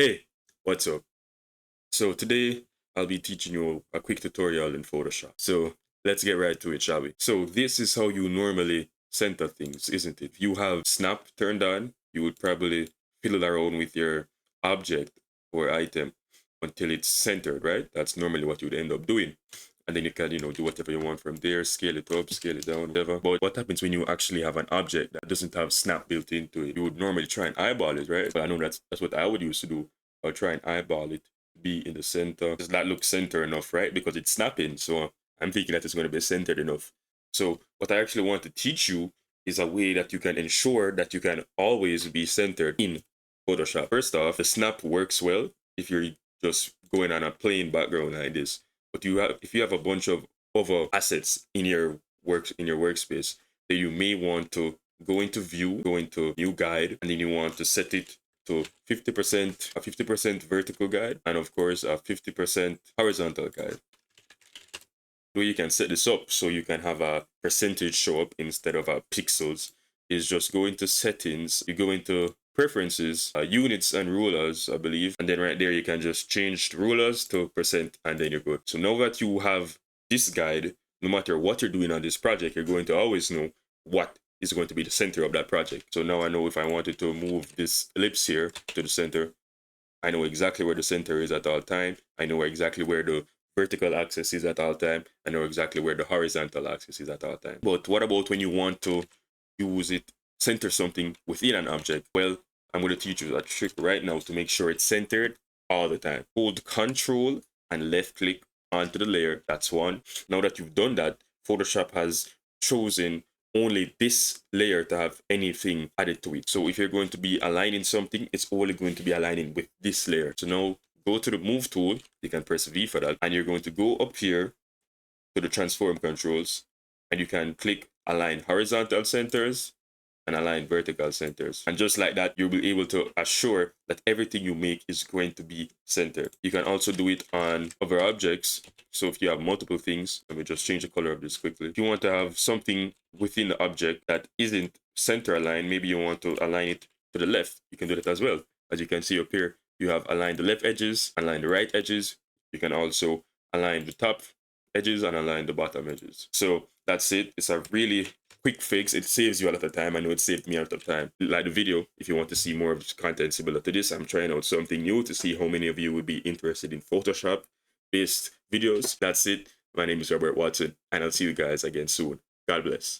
Hey, what's up? So today I'll be teaching you a quick tutorial in Photoshop. So let's get right to it, shall we? So this is how you normally center things, isn't it? If you have snap turned on, you would probably fiddle around with your object or item until it's centered, right? That's normally what you'd end up doing. And then you can, do whatever you want from there, scale it up, scale it down, whatever. But what happens when you actually have an object that doesn't have snap built into it? You would normally try and eyeball it, right? But I know that's what I would used to do. I would try and eyeball it, be in the center. Does that look center enough, right? Because it's snapping. So I'm thinking that it's going to be centered enough. So what I actually want to teach you is a way that you can ensure that you can always be centered in Photoshop. First off, the snap works well if you're just going on a plain background like this. But if you have a bunch of other assets in your workspace, then you may want to go into view, go into new guide, and then you want to set it to 50%, a 50% vertical guide, and of course a 50% horizontal guide. The way you can set this up so you can have a percentage show up instead of a pixels is just go into settings, you go into preferences, units and rulers, I believe, and then right there you can just change the rulers to percent, and then you're good. So now that you have this guide, no matter what you're doing on this project, you're going to always know what is going to be the center of that project. So now I know if I wanted to move this ellipse here to the center, I know exactly where the center is at all time. I know exactly where the vertical axis is at all time. I know exactly where the horizontal axis is at all time. But what about when you want to use it, center something within an object? Well, I'm going to teach you a trick right now to make sure it's centered all the time. Hold Control and left click onto the layer. That's one. Now that you've done that, Photoshop has chosen only this layer to have anything added to it. So if you're going to be aligning something, it's only going to be aligning with this layer. So now go to the move tool, you can press V for that, and you're going to go up here to the transform controls, and you can click align horizontal centers and align vertical centers. And just like that, you'll be able to assure that everything you make is going to be centered. You can also do it on other objects. So if you have multiple things, let me just change the color of this quickly. If you want to have something within the object that isn't center aligned, maybe you want to align it to the left, you can do that as well. As you can see up here, you have aligned the left edges, align the right edges. You can also align the top edges and align the bottom edges. So that's it. It's a really quick fix. It saves you a lot of time. I know it saved me a lot of time. Like the video, if you want to see more of content similar to this, I'm trying out something new to see how many of you would be interested in Photoshop based videos. That's it. My name is Robert Watson, and I'll see you guys again soon. God bless.